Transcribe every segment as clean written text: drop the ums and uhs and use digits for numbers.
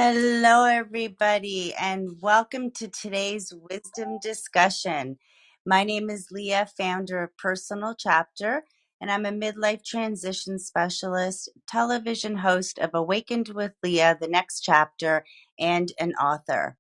Hello, everybody, and welcome to today's wisdom discussion. My name is Leah, founder of Personal Chapter, and I'm a midlife transition specialist, television host of Awakened with Leah, The Next Chapter, and an author.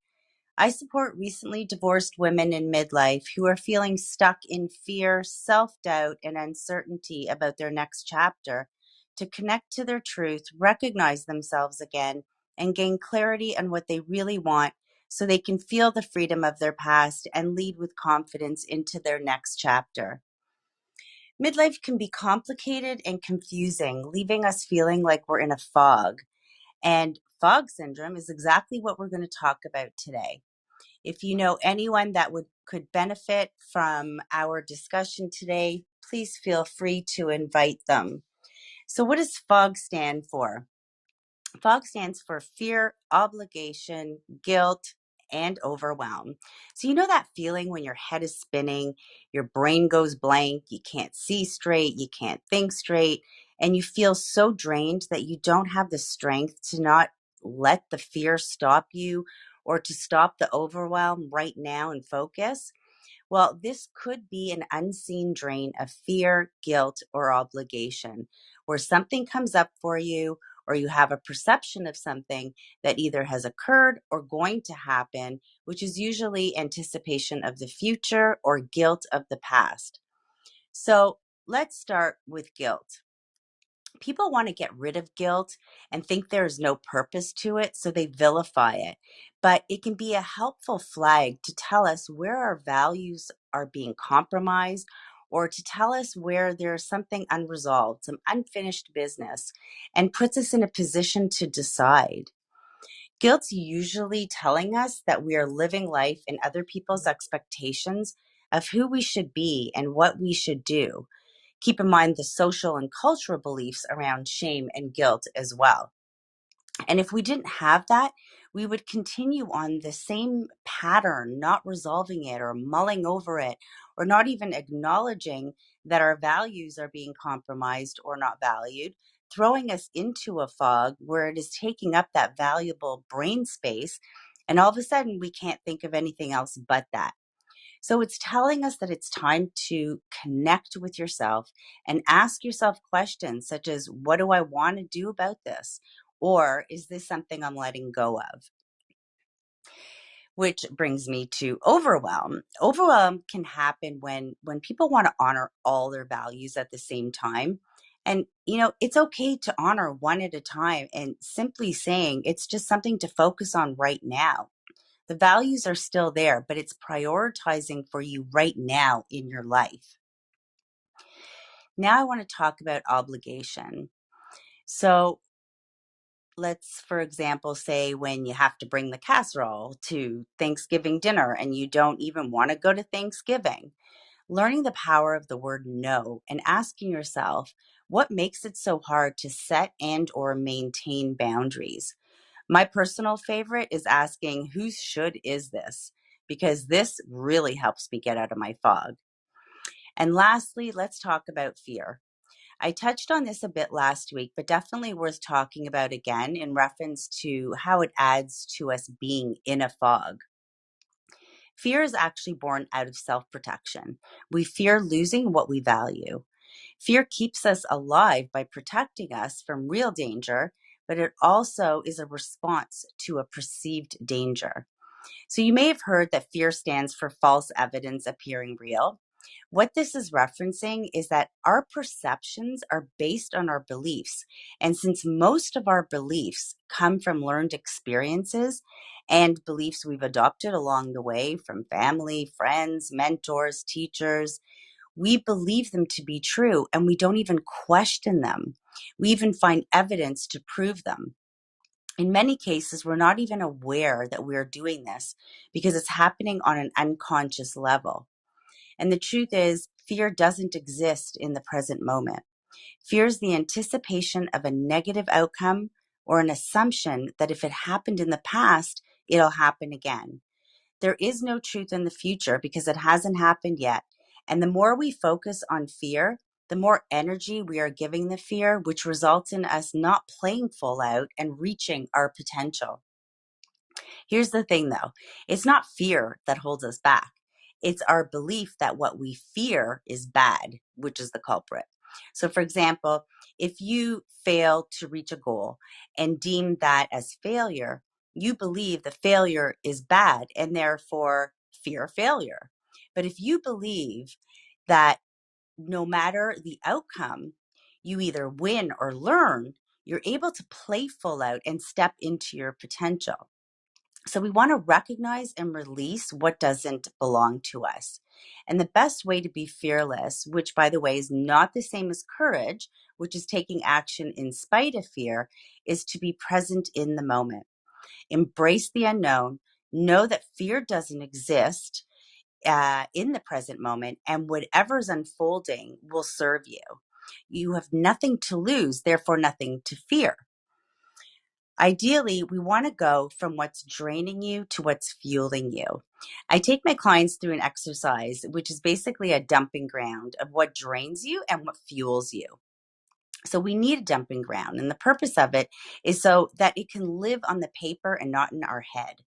I support recently divorced women in midlife who are feeling stuck in fear, self-doubt, and uncertainty about their next chapter to connect to their truth, recognize themselves again, and gain clarity on what they really want so they can feel the freedom of their past and lead with confidence into their next chapter. Midlife can be complicated and confusing, leaving us feeling like we're in a fog. And fog syndrome is exactly what we're going to talk about today. If you know anyone that could benefit from our discussion today, please feel free to invite them. So what does FOG stand for? FOG stands for fear, obligation, guilt, and overwhelm. So you know that feeling when your head is spinning, your brain goes blank, you can't see straight, you can't think straight, and you feel so drained that you don't have the strength to not let the fear stop you or to stop the overwhelm right now and focus? Well, this could be an unseen drain of fear, guilt, or obligation, where something comes up for you, or you have a perception of something that either has occurred or going to happen, which is usually anticipation of the future or guilt of the past. So let's start with guilt. People want to get rid of guilt and think there is no purpose to it, so they vilify it. But it can be a helpful flag to tell us where our values are being compromised or to tell us where there's something unresolved, some unfinished business, and puts us in a position to decide. Guilt's usually telling us that we are living life in other people's expectations of who we should be and what we should do. Keep in mind the social and cultural beliefs around shame and guilt as well. And if we didn't have that, we would continue on the same pattern, not resolving it or mulling over it, or not even acknowledging that our values are being compromised or not valued, throwing us into a fog where it is taking up that valuable brain space. And all of a sudden, we can't think of anything else but that. So it's telling us that it's time to connect with yourself and ask yourself questions such as, what do I want to do about this? Or is this something I'm letting go of? Which brings me to overwhelm. Overwhelm can happen when people want to honor all their values at the same time. And, it's okay to honor one at a time and simply saying it's just something to focus on right now. The values are still there, but it's prioritizing for you right now in your life. Now I want to talk about obligation. So let's, for example, say when you have to bring the casserole to Thanksgiving dinner and you don't even want to go to Thanksgiving. Learning the power of the word no and asking yourself, what makes it so hard to set and or maintain boundaries? My personal favorite is asking, whose should is this? Because this really helps me get out of my fog. And lastly, let's talk about fear. I touched on this a bit last week, but definitely worth talking about again in reference to how it adds to us being in a fog. Fear is actually born out of self-protection. We fear losing what we value. Fear keeps us alive by protecting us from real danger, but it also is a response to a perceived danger. So you may have heard that fear stands for false evidence appearing real. What this is referencing is that our perceptions are based on our beliefs. And since most of our beliefs come from learned experiences and beliefs we've adopted along the way from family, friends, mentors, teachers, we believe them to be true and we don't even question them. We even find evidence to prove them. In many cases, we're not even aware that we're doing this because it's happening on an unconscious level. And the truth is, fear doesn't exist in the present moment. Fear is the anticipation of a negative outcome or an assumption that if it happened in the past, it'll happen again. There is no truth in the future because it hasn't happened yet. And the more we focus on fear, the more energy we are giving the fear, which results in us not playing full out and reaching our potential. Here's the thing though, it's not fear that holds us back. It's our belief that what we fear is bad, which is the culprit. So, for example, if you fail to reach a goal and deem that as failure, you believe the failure is bad and therefore fear failure. But if you believe that no matter the outcome, you either win or learn, you're able to play full out and step into your potential. So we want to recognize and release what doesn't belong to us. And the best way to be fearless, which by the way is not the same as courage, which is taking action in spite of fear, is to be present in the moment. Embrace the unknown. Know that fear doesn't exist in the present moment, and whatever's unfolding will serve you. You have nothing to lose, therefore nothing to fear. Ideally, we want to go from what's draining you to what's fueling you. I take my clients through an exercise, which is basically a dumping ground of what drains you and what fuels you. So we need a dumping ground, and the purpose of it is so that it can live on the paper and not in our head.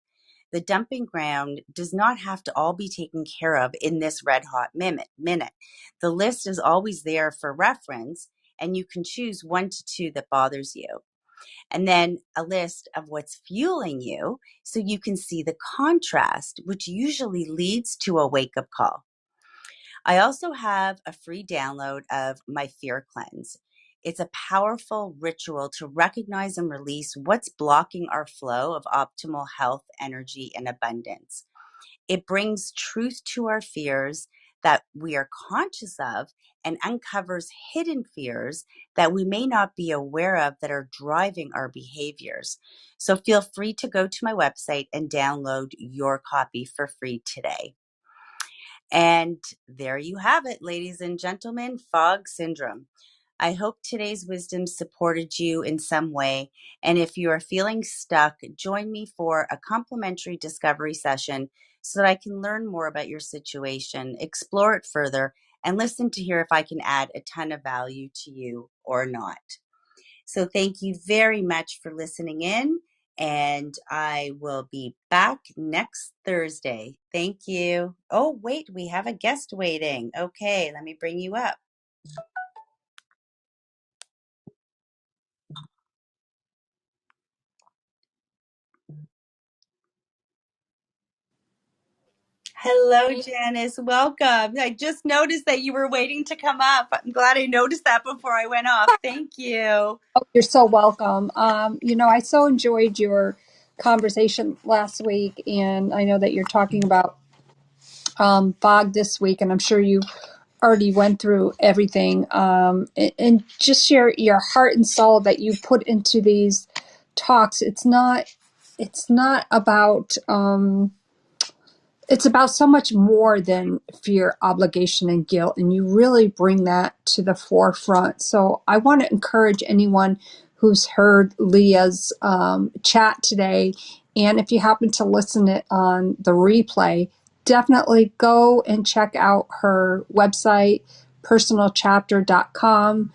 The dumping ground does not have to all be taken care of in this red hot minute. The list is always there for reference, and you can choose 1 to 2 that bothers you. And then a list of what's fueling you so you can see the contrast, which usually leads to a wake up call. I also have a free download of my Fear Cleanse. It's a powerful ritual to recognize and release what's blocking our flow of optimal health, energy, and abundance. It brings truth to our fears that we are conscious of and uncovers hidden fears that we may not be aware of that are driving our behaviors. So feel free to go to my website and download your copy for free today. And there you have it, ladies and gentlemen, F.O.G syndrome. I hope today's wisdom supported you in some way. And if you are feeling stuck, join me for a complimentary discovery session so that I can learn more about your situation, explore it further, and listen to hear if I can add a ton of value to you or not. So thank you very much for listening in, and I will be back next Thursday. Thank you. Oh, wait, we have a guest waiting. Okay, let me bring you up. Hello, Janice. Welcome. I just noticed that you were waiting to come up. I'm glad I noticed that before I went off. Thank you. Oh, you're so welcome. I so enjoyed your conversation last week, and I know that you're talking about F.O.G this week, and I'm sure you already went through everything. And just your heart and soul that you put into these talks. It's not about. It's about so much more than fear, obligation, and guilt, and you really bring that to the forefront. So I want to encourage anyone who's heard Leah's chat today, and if you happen to listen it on the replay, definitely go and check out her website, personalchapter.com,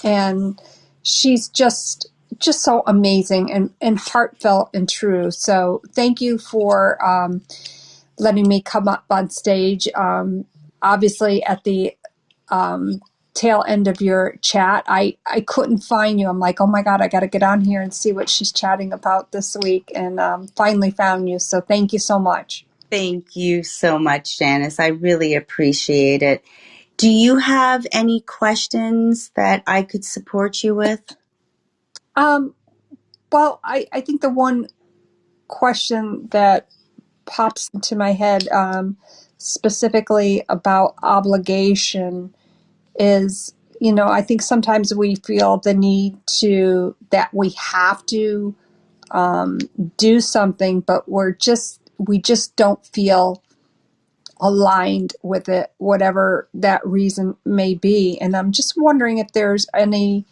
and she's just so amazing and heartfelt and true. So thank you for letting me come up on stage. Obviously, at the tail end of your chat, I couldn't find you. I'm like, oh my God, I got to get on here and see what she's chatting about this week, and finally found you. So thank you so much. Thank you so much, Janice. I really appreciate it. Do you have any questions that I could support you with? Well, I think the one question that pops into my head, specifically about obligation, is, I think sometimes we feel the need that we have to do something, but we just don't feel aligned with it, whatever that reason may be. And I'm just wondering if there's any,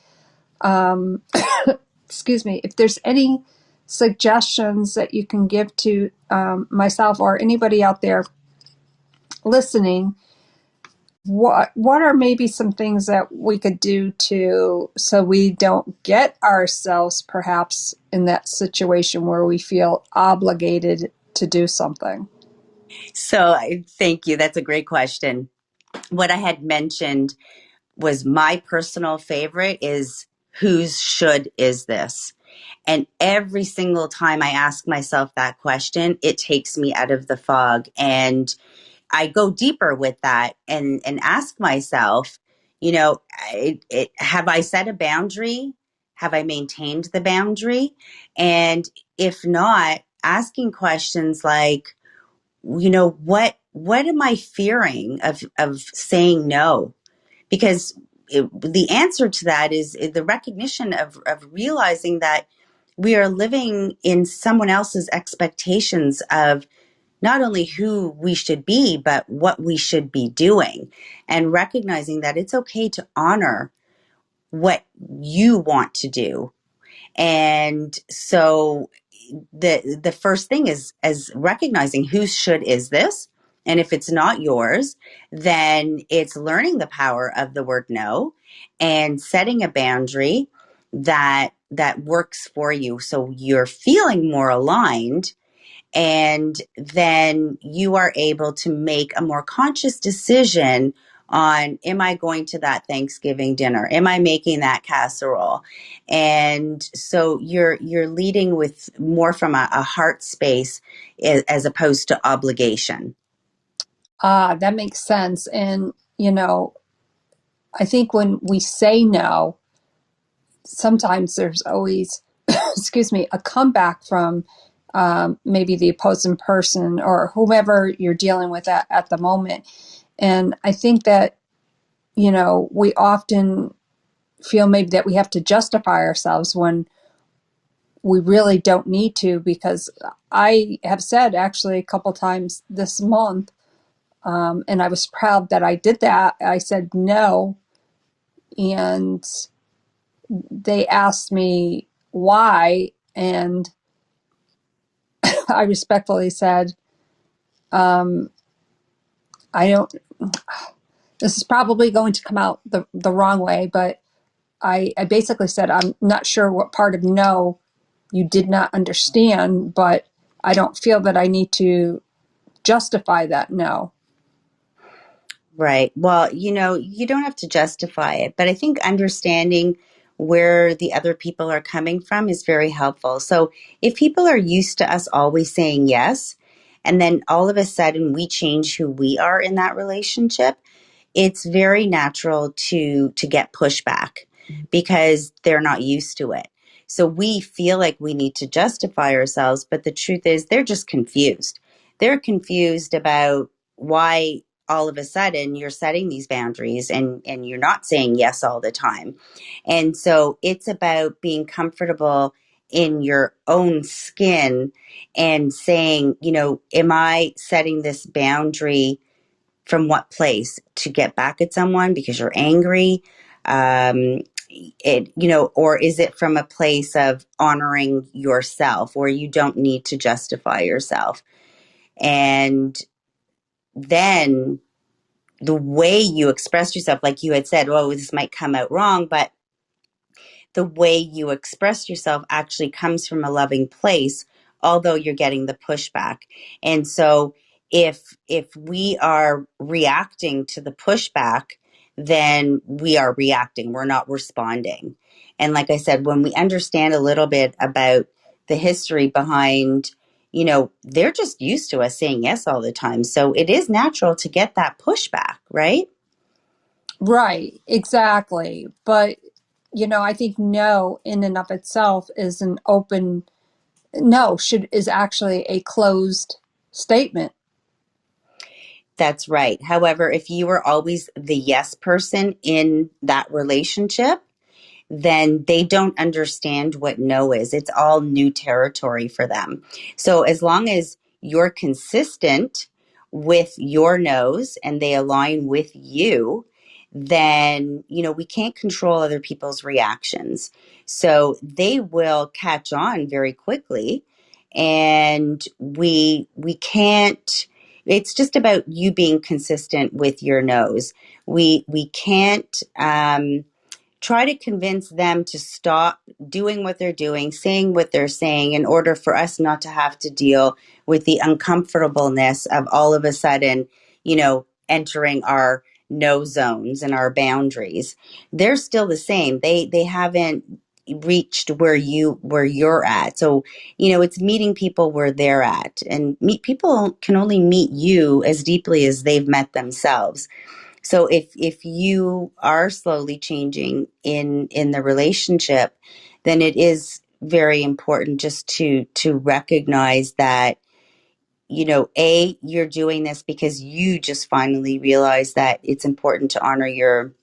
excuse me, if there's any suggestions that you can give to myself or anybody out there listening what are maybe some things that we could do to so we don't get ourselves perhaps in that situation where we feel obligated to do something? So I thank you. That's a great question. What I had mentioned was my personal favorite is whose should is this? And every single time I ask myself that question, it takes me out of the fog. And I go deeper with that and ask myself, have I set a boundary? Have I maintained the boundary? And if not, asking questions like, what am I fearing of saying no? Because the answer to that is the recognition of realizing that we are living in someone else's expectations of not only who we should be, but what we should be doing, and recognizing that it's okay to honor what you want to do. And so the first thing is as recognizing whose should is this, and if it's not yours, then it's learning the power of the word no and setting a boundary that works for you so you're feeling more aligned, and then you are able to make a more conscious decision on, am I going to that Thanksgiving dinner? Am I making that casserole? And so you're leading with more from a heart space as opposed to obligation. Ah, that makes sense. And, I think when we say no, sometimes there's always, excuse me, a comeback from maybe the opposing person or whomever you're dealing with at the moment. And I think that, we often feel maybe that we have to justify ourselves when we really don't need to, because I have said actually a couple times this month, and I was proud that I did that. I said no, and they asked me why, and I respectfully said, um, I don't, this is probably going to come out the wrong way, but I basically said, I'm not sure what part of no you did not understand, but I don't feel that I need to justify that no. Right. Well, you don't have to justify it, but I think understanding where the other people are coming from is very helpful. So if people are used to us always saying yes, and then all of a sudden we change who we are in that relationship, it's very natural to get pushback because they're not used to it. So we feel like we need to justify ourselves, but the truth is they're just confused. They're confused about why all of a sudden you're setting these boundaries and you're not saying yes all the time. And so it's about being comfortable in your own skin and saying, am I setting this boundary from what place? To get back at someone because you're angry? Or is it from a place of honoring yourself where you don't need to justify yourself? And then the way you express yourself, like you had said, oh, this might come out wrong, but the way you express yourself actually comes from a loving place, although you're getting the pushback. And so if we are reacting to the pushback, then we are reacting, we're not responding. And like I said, when we understand a little bit about the history behind, they're just used to us saying yes all the time, so it is natural to get that pushback, right? Right, exactly. But, I think no in and of itself is an open, no is actually a closed statement. That's right. However, if you were always the yes person in that relationship, then they don't understand what no is. It's all new territory for them. So as long as you're consistent with your no's and they align with you, then, we can't control other people's reactions. So they will catch on very quickly, and we can't it's just about you being consistent with your no's. We can't try to convince them to stop doing what they're doing, saying what they're saying, in order for us not to have to deal with the uncomfortableness of all of a sudden, entering our no zones and our boundaries. They're still the same. They haven't reached where you're at. So, it's meeting people where they're at. And meet people can only meet you as deeply as they've met themselves. So if you are slowly changing in the relationship, then it is very important just to recognize that, you're doing this because you just finally realize that it's important to honor your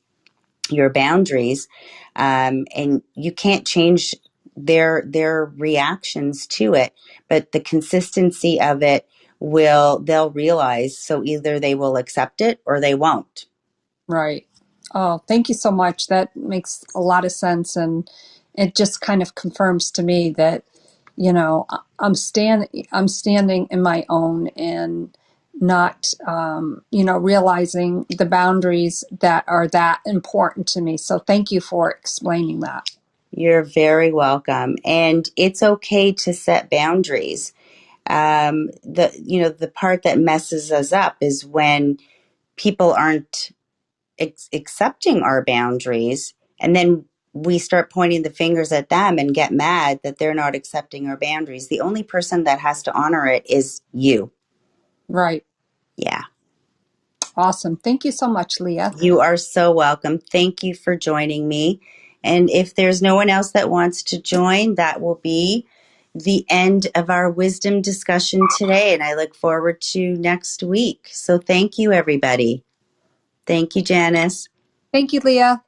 boundaries, and you can't change their reactions to it, but the consistency of it they'll realize. So either they will accept it or they won't. Right. Oh, thank you so much. That makes a lot of sense, and it just kind of confirms to me that, I'm standing in my own and not, realizing the boundaries that are that important to me. So thank you for explaining that. You're very welcome. And it's okay to set boundaries. The part that messes us up is when people aren't accepting our boundaries, and then we start pointing the fingers at them and get mad that they're not accepting our boundaries. The only person that has to honor it is you. Right. Yeah. Awesome. Thank you so much, Leah. You are so welcome. Thank you for joining me. And if there's no one else that wants to join, that will be the end of our wisdom discussion today. And I look forward to next week. So thank you, everybody. Thank you, Janice. Thank you, Leah.